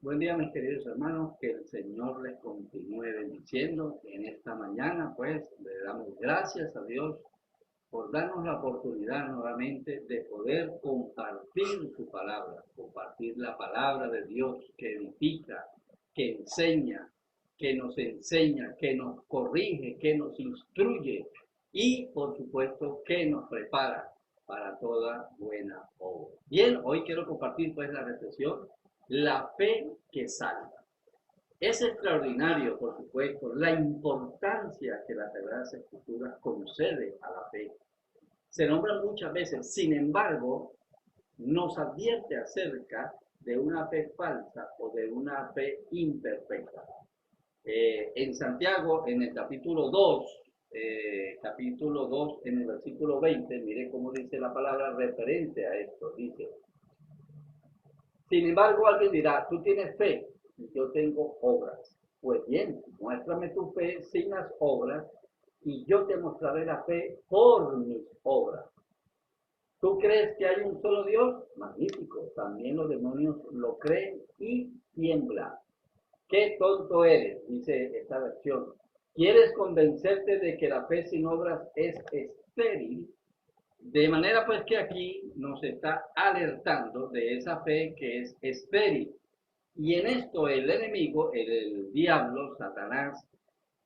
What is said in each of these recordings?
Buen día, mis queridos hermanos, que el Señor les continúe bendiciendo. En esta mañana, pues, le damos gracias a Dios por darnos la oportunidad nuevamente de poder compartir su palabra, compartir la palabra de Dios que edifica, que nos enseña, que nos corrige, que nos instruye y, por supuesto, que nos prepara para toda buena obra. Bien, hoy quiero compartir pues la reflexión, la fe que salva. Es extraordinario, por supuesto, la importancia que las Sagradas Escrituras concede a la fe. Se nombra muchas veces, sin embargo, nos advierte acerca de una fe falsa o de una fe imperfecta. En Santiago, en el capítulo 2, en el versículo 20, mire cómo dice la palabra referente a esto. Dice, sin embargo, alguien dirá, tú tienes fe y yo tengo obras. Pues bien, muéstrame tu fe sin las obras y yo te mostraré la fe por mis obras. ¿Tú crees que hay un solo Dios? Magnífico. También los demonios lo creen y tiemblan. Qué tonto eres, dice esta versión. ¿Quieres convencerte de que la fe sin obras es estéril? De manera pues que aquí nos está alertando de esa fe que es estéril. Y en esto el enemigo, el diablo, Satanás,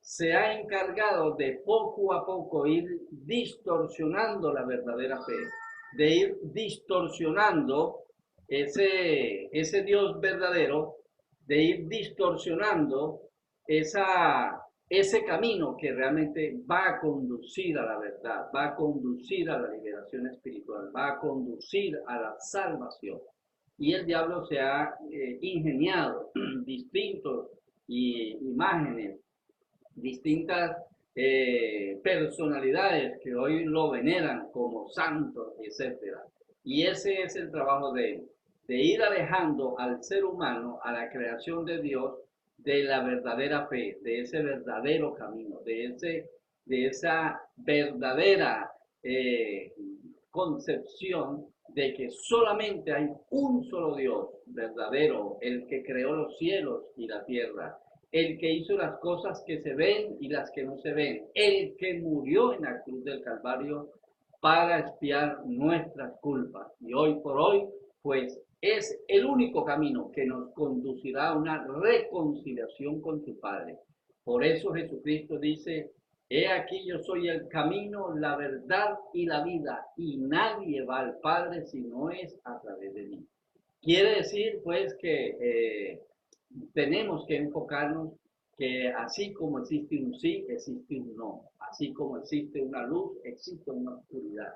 se ha encargado de poco a poco ir distorsionando la verdadera fe, de ir distorsionando ese Dios verdadero, de ir distorsionando ese camino que realmente va a conducir a la verdad, va a conducir a la liberación espiritual, va a conducir a la salvación. Y el diablo se ha ingeniado distintos imágenes, distintas personalidades que hoy lo veneran como santo, etcétera. Y ese es el trabajo de él, de ir alejando al ser humano, a la creación de Dios, de la verdadera fe, de ese verdadero camino, de esa verdadera concepción de que solamente hay un solo Dios verdadero, el que creó los cielos y la tierra, el que hizo las cosas que se ven y las que no se ven, el que murió en la cruz del Calvario para expiar nuestras culpas. Y hoy por hoy, pues es el único camino que nos conducirá a una reconciliación con su Padre. Por eso Jesucristo dice, he aquí yo soy el camino, la verdad y la vida, y nadie va al Padre si no es a través de mí. Quiere decir, pues, que tenemos que enfocarnos que así como existe un sí, existe un no. Así como existe una luz, existe una oscuridad.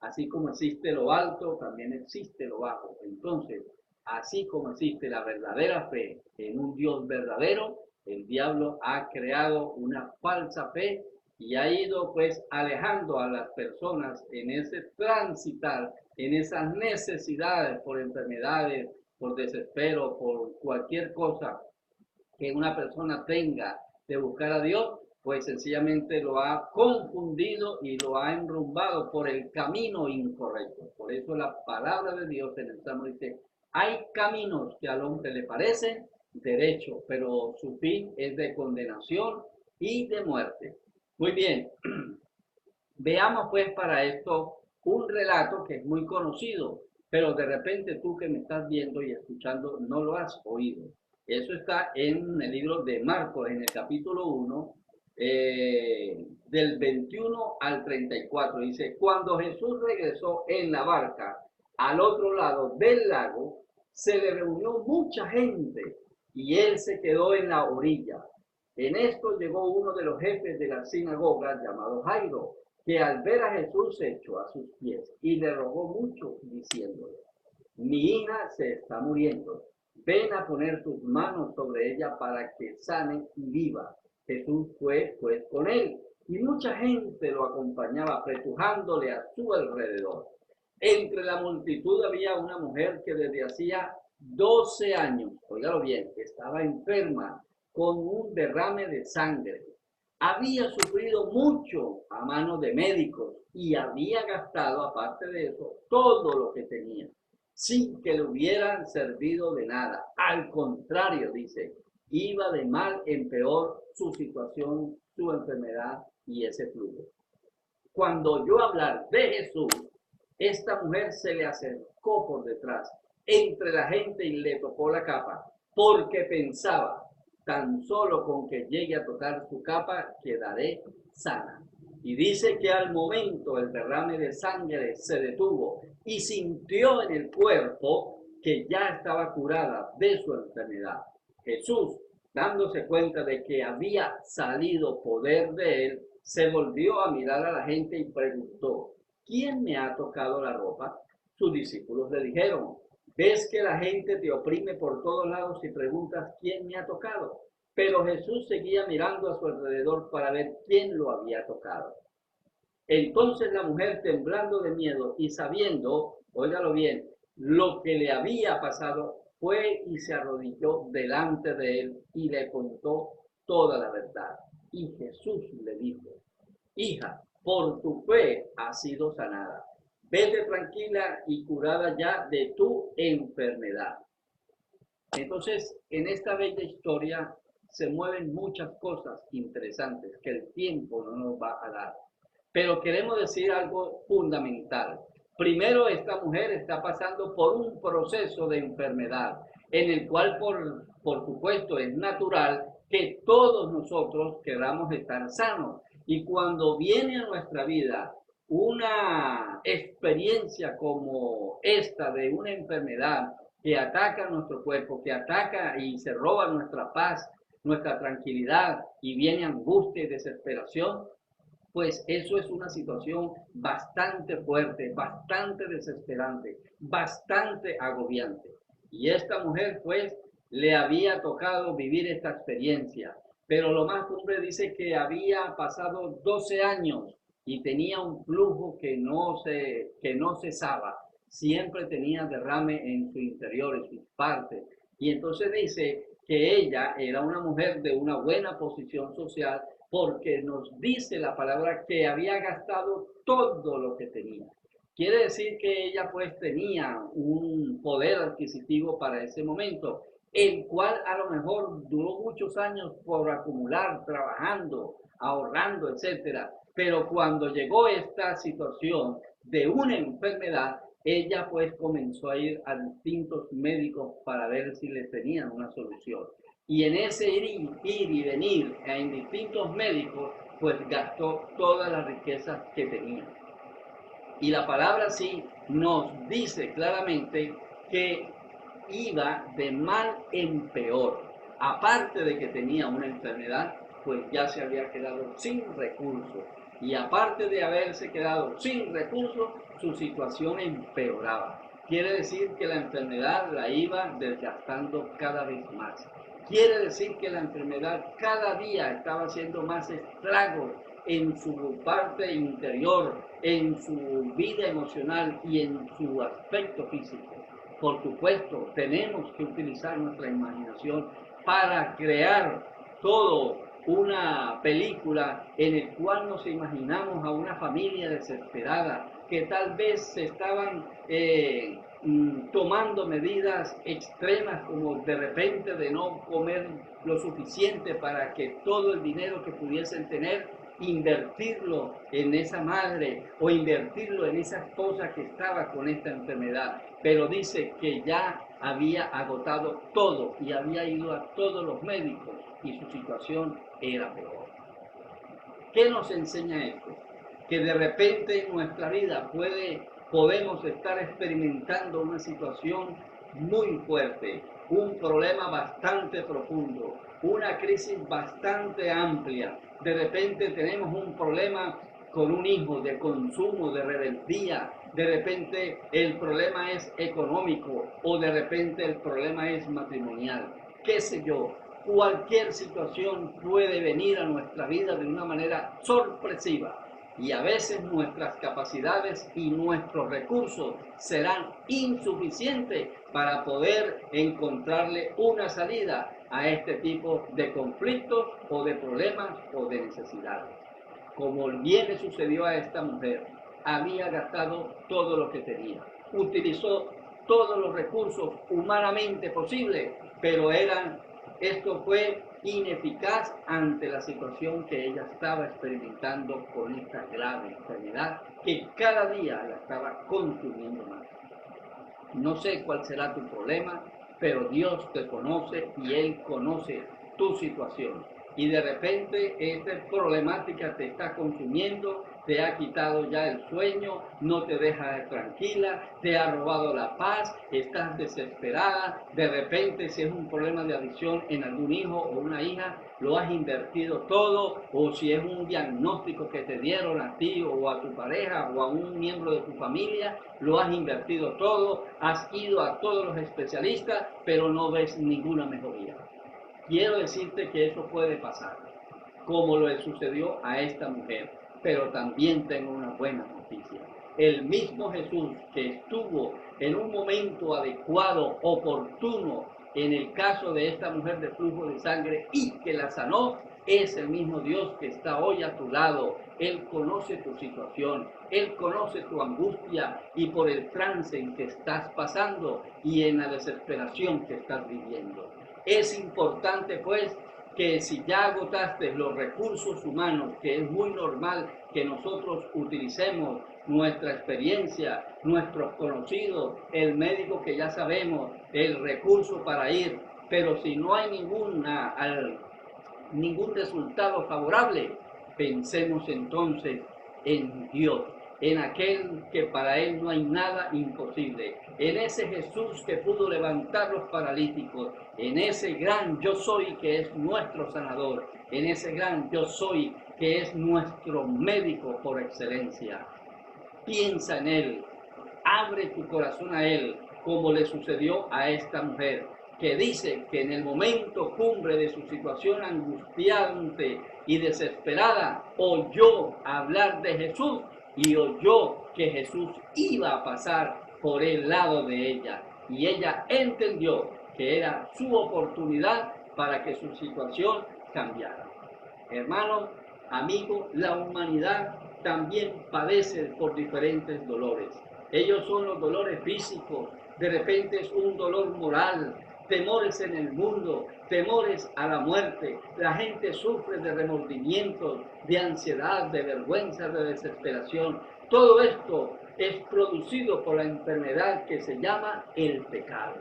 Así como existe lo alto, también existe lo bajo. Entonces, así como existe la verdadera fe en un Dios verdadero, el diablo ha creado una falsa fe y ha ido pues alejando a las personas en ese transitar, en esas necesidades por enfermedades, por desespero, por cualquier cosa que una persona tenga de buscar a Dios, pues sencillamente lo ha confundido y lo ha enrumbado por el camino incorrecto. Por eso la palabra de Dios en el Salmo dice, hay caminos que al hombre le parecen derechos, pero su fin es de condenación y de muerte. Muy bien, veamos pues para esto un relato que es muy conocido, pero de repente tú que me estás viendo y escuchando no lo has oído. Eso está en el libro de Marcos, en el capítulo 1, del 21 al 34. Dice, cuando Jesús regresó en la barca al otro lado del lago, se le reunió mucha gente y él se quedó en la orilla. En esto llegó uno de los jefes de la sinagoga llamado Jairo, que al ver a Jesús se echó a sus pies y le rogó mucho, diciéndole, mi hija se está muriendo, ven a poner tus manos sobre ella para que sane y viva. Jesús fue pues con él y mucha gente lo acompañaba apretujándole a su alrededor. Entre la multitud había una mujer que desde hacía 12 años, oígalo bien, estaba enferma con un derrame de sangre. Había sufrido mucho a manos de médicos y había gastado, aparte de eso, todo lo que tenía. sin que le hubieran servido de nada. Al contrario, dice, iba de mal en peor su situación, su enfermedad y ese flujo. Cuando oyó hablar de Jesús, esta mujer se le acercó por detrás, entre la gente y le tocó la capa, porque pensaba, tan solo con que llegue a tocar su capa, quedaré sana. Y dice que al momento el derrame de sangre se detuvo y sintió en el cuerpo que ya estaba curada de su enfermedad. Jesús, dándose cuenta de que había salido poder de él, se volvió a mirar a la gente y preguntó, ¿quién me ha tocado la ropa? Sus discípulos le dijeron, ¿ves que la gente te oprime por todos lados y preguntas quién me ha tocado? Pero Jesús seguía mirando a su alrededor para ver quién lo había tocado. Entonces la mujer, temblando de miedo y sabiendo, óigalo bien, lo que le había pasado, fue y se arrodilló delante de él y le contó toda la verdad. Y Jesús le dijo, hija, por tu fe has sido sanada. Vete tranquila y curada ya de tu enfermedad. Entonces, en esta bella historia se mueven muchas cosas interesantes que el tiempo no nos va a dar. Pero queremos decir algo fundamental. Primero, esta mujer está pasando por un proceso de enfermedad, en el cual, por supuesto, es natural que todos nosotros queramos estar sanos. Y cuando viene a nuestra vida una experiencia como esta de una enfermedad que ataca nuestro cuerpo, que ataca y se roba nuestra paz, nuestra tranquilidad, y viene angustia y desesperación, pues eso es una situación bastante fuerte, bastante desesperante, bastante agobiante. Y esta mujer pues le había tocado vivir esta experiencia, pero lo más cumbre dice que había pasado 12 años y tenía un flujo que no cesaba, siempre tenía derrame en su interior, en sus partes. Y entonces dice que ella era una mujer de una buena posición social, porque nos dice la palabra que había gastado todo lo que tenía. Quiere decir que ella pues tenía un poder adquisitivo para ese momento, el cual a lo mejor duró muchos años por acumular, trabajando, ahorrando, etcétera. Pero cuando llegó esta situación de una enfermedad, ella pues comenzó a ir a distintos médicos para ver si le tenían una solución. Y en ese ir y venir en distintos médicos, pues gastó todas las riquezas que tenía. Y la palabra sí nos dice claramente que iba de mal en peor. Aparte de que tenía una enfermedad, pues ya se había quedado sin recursos. Y aparte de haberse quedado sin recursos, su situación empeoraba. Quiere decir que la enfermedad la iba desgastando cada vez más. Quiere decir que la enfermedad cada día estaba haciendo más estragos en su parte interior, en su vida emocional y en su aspecto físico. Por supuesto, tenemos que utilizar nuestra imaginación para crear todo una película en el cual nos imaginamos a una familia desesperada que tal vez se estaban tomando medidas extremas, como de repente de no comer lo suficiente para que todo el dinero que pudiesen tener, invertirlo en esa madre o invertirlo en esa esposa que estaba con esta enfermedad. Pero dice que ya había agotado todo y había ido a todos los médicos y su situación era peor. ¿Qué nos enseña esto? Que de repente en nuestra vida podemos estar experimentando una situación muy fuerte, un problema bastante profundo, una crisis bastante amplia. De repente tenemos un problema con un hijo, de consumo, de rebeldía. De repente el problema es económico o de repente el problema es matrimonial. ¿Qué sé yo? Cualquier situación puede venir a nuestra vida de una manera sorpresiva y a veces nuestras capacidades y nuestros recursos serán insuficientes para poder encontrarle una salida a este tipo de conflictos o de problemas o de necesidades. Como bien le sucedió a esta mujer, había gastado todo lo que tenía, utilizó todos los recursos humanamente posibles, pero esto fue ineficaz ante la situación que ella estaba experimentando con esta grave enfermedad que cada día la estaba consumiendo más. No sé cuál será tu problema, pero Dios te conoce y Él conoce tu situación. Y de repente esta problemática te está consumiendo, te ha quitado ya el sueño, no te deja tranquila, te ha robado la paz, estás desesperada. De repente, si es un problema de adicción en algún hijo o una hija, lo has invertido todo, o si es un diagnóstico que te dieron a ti o a tu pareja o a un miembro de tu familia, lo has invertido todo, has ido a todos los especialistas, pero no ves ninguna mejoría. Quiero decirte que eso puede pasar, como le sucedió a esta mujer, pero también tengo una buena noticia. El mismo Jesús que estuvo en un momento adecuado, oportuno, en el caso de esta mujer de flujo de sangre y que la sanó, es el mismo Dios que está hoy a tu lado. Él conoce tu situación, Él conoce tu angustia y por el trance en que estás pasando y en la desesperación que estás viviendo. Es importante, pues, que si ya agotaste los recursos humanos, que es muy normal que nosotros utilicemos nuestra experiencia, nuestros conocidos, el médico que ya sabemos, el recurso para ir, pero si no hay ningún resultado favorable, pensemos entonces en Dios, en aquel que para Él no hay nada imposible, en ese Jesús que pudo levantar los paralíticos, en ese gran yo soy que es nuestro sanador, en ese gran yo soy que es nuestro médico por excelencia. Piensa en Él, abre tu corazón a Él, como le sucedió a esta mujer, que dice que en el momento cumbre de su situación angustiante y desesperada, oyó hablar de Jesús y oyó que Jesús iba a pasar por el lado de ella. Y ella entendió que era su oportunidad para que su situación cambiara. Hermanos, amigos, la humanidad también padece por diferentes dolores. Ellos son los dolores físicos, de repente es un dolor moral, temores en el mundo, temores a la muerte. La gente sufre de remordimientos, de ansiedad, de vergüenza, de desesperación. Todo esto es producido por la enfermedad que se llama el pecado.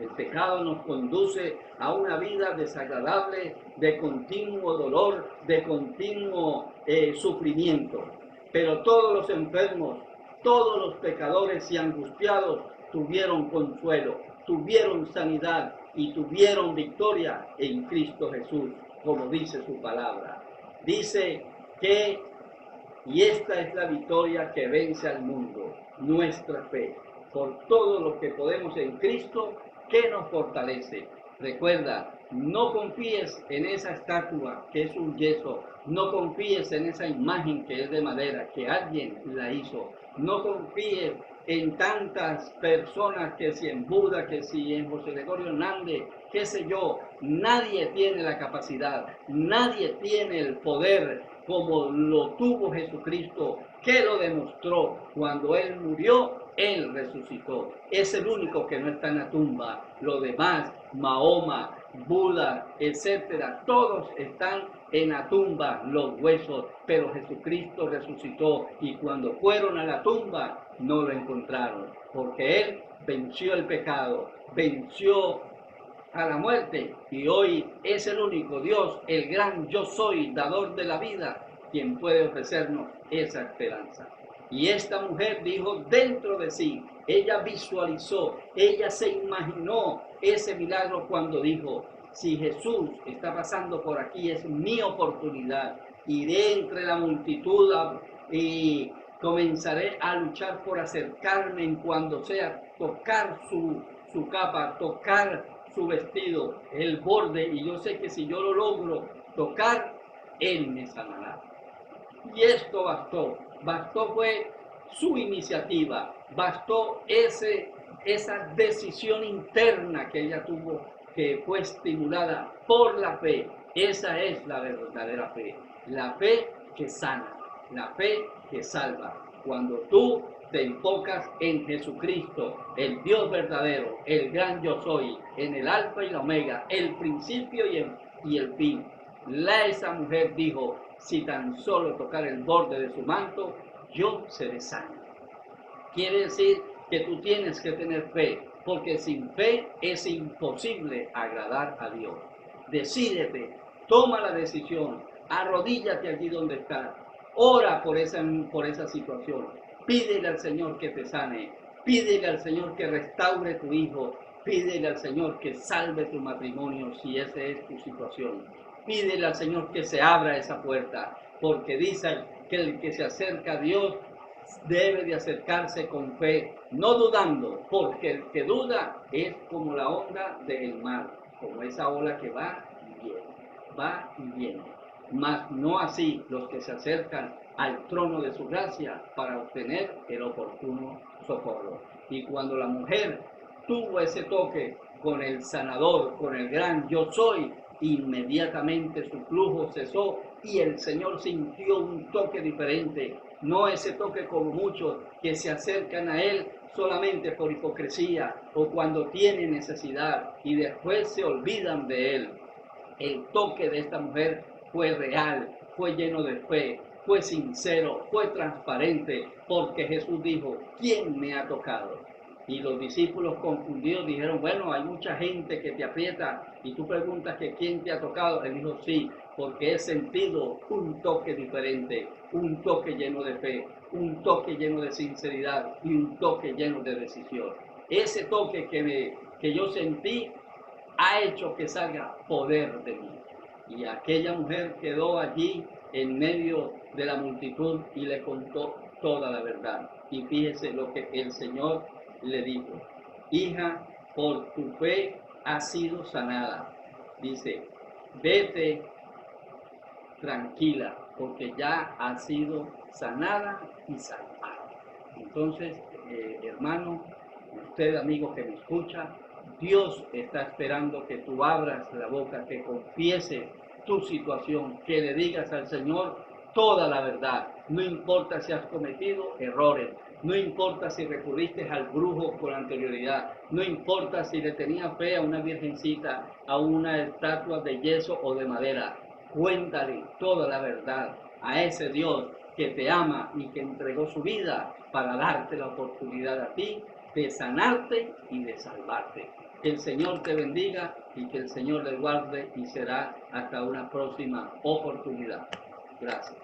El pecado nos conduce a una vida desagradable, de continuo dolor, de continuo sufrimiento. Pero todos los enfermos, todos los pecadores y angustiados tuvieron consuelo, tuvieron sanidad y tuvieron victoria en Cristo Jesús, como dice su palabra. Dice que, y esta es la victoria que vence al mundo, nuestra fe. Por todo lo que podemos en Cristo, que nos fortalece. Recuerda, no confíes en esa estatua que es un yeso, no confíes en esa imagen que es de madera, que alguien la hizo, no confíes en tantas personas, que si en Buda, que si en José Gregorio Hernández, qué sé yo. Nadie tiene la capacidad, nadie tiene el poder como lo tuvo Jesucristo, que lo demostró cuando Él murió. Él resucitó. Es el único que no está en la tumba. Lo demás, Mahoma, Buda, etcétera, todos están en la tumba, los huesos, pero Jesucristo resucitó y cuando fueron a la tumba no lo encontraron, porque Él venció el pecado, venció a la muerte y hoy es el único Dios, el gran yo soy, dador de la vida, quien puede ofrecernos esa esperanza. Y esta mujer dijo dentro de sí, ella visualizó, ella se imaginó ese milagro cuando dijo, si Jesús está pasando por aquí es mi oportunidad, iré entre la multitud y comenzaré a luchar por acercarme en cuando sea, tocar su capa, tocar su vestido, el borde, y yo sé que si yo lo logro tocar, Él me sanará. Y esto bastó fue su iniciativa, bastó esa decisión interna que ella tuvo, que fue estimulada por la fe. Esa es la verdadera fe, la fe que sana, la fe que salva. Cuando tú te enfocas en Jesucristo, el Dios verdadero, el gran yo soy, en el alfa y la omega, el principio y el fin. Esa mujer dijo, si tan solo tocar el borde de su manto, yo seré sana. Quiere decir que tú tienes que tener fe, porque sin fe es imposible agradar a Dios. Decídete, toma la decisión, arrodíllate allí donde estás, ora por esa situación, pídele al Señor que te sane, pídele al Señor que restaure tu hijo, pídele al Señor que salve tu matrimonio si esa es tu situación. Pídele al Señor que se abra esa puerta, porque dice que el que se acerca a Dios debe de acercarse con fe, no dudando, porque el que duda es como la onda del mar, como esa ola que va y viene. Mas no así los que se acercan al trono de su gracia para obtener el oportuno socorro. Y cuando la mujer tuvo ese toque con el sanador, con el gran yo soy, inmediatamente su flujo cesó y el Señor sintió un toque diferente, no ese toque como muchos que se acercan a Él solamente por hipocresía o cuando tienen necesidad y después se olvidan de Él. El toque de esta mujer fue real, fue lleno de fe, fue sincero, fue transparente, porque Jesús dijo, ¿quién me ha tocado? Y los discípulos confundidos dijeron, bueno, hay mucha gente que te aprieta y tú preguntas que quién te ha tocado. Él dijo, sí, porque he sentido un toque diferente, un toque lleno de fe, un toque lleno de sinceridad y un toque lleno de decisión. Ese toque que yo sentí ha hecho que salga poder de mí. Y aquella mujer quedó allí en medio de la multitud y le contó toda la verdad. Y fíjese lo que el Señor le dijo, hija, por tu fe has sido sanada. Dice, vete tranquila, porque ya ha sido sanada y salvada. Entonces, hermano, usted amigo que me escucha, Dios está esperando que tú abras la boca, que confieses tu situación, que le digas al Señor toda la verdad. No importa si has cometido errores, no importa si recurriste al brujo con anterioridad, no importa si le tenías fe a una virgencita, a una estatua de yeso o de madera. Cuéntale toda la verdad a ese Dios que te ama y que entregó su vida para darte la oportunidad a ti de sanarte y de salvarte. Que el Señor te bendiga y que el Señor le guarde y será hasta una próxima oportunidad. Gracias.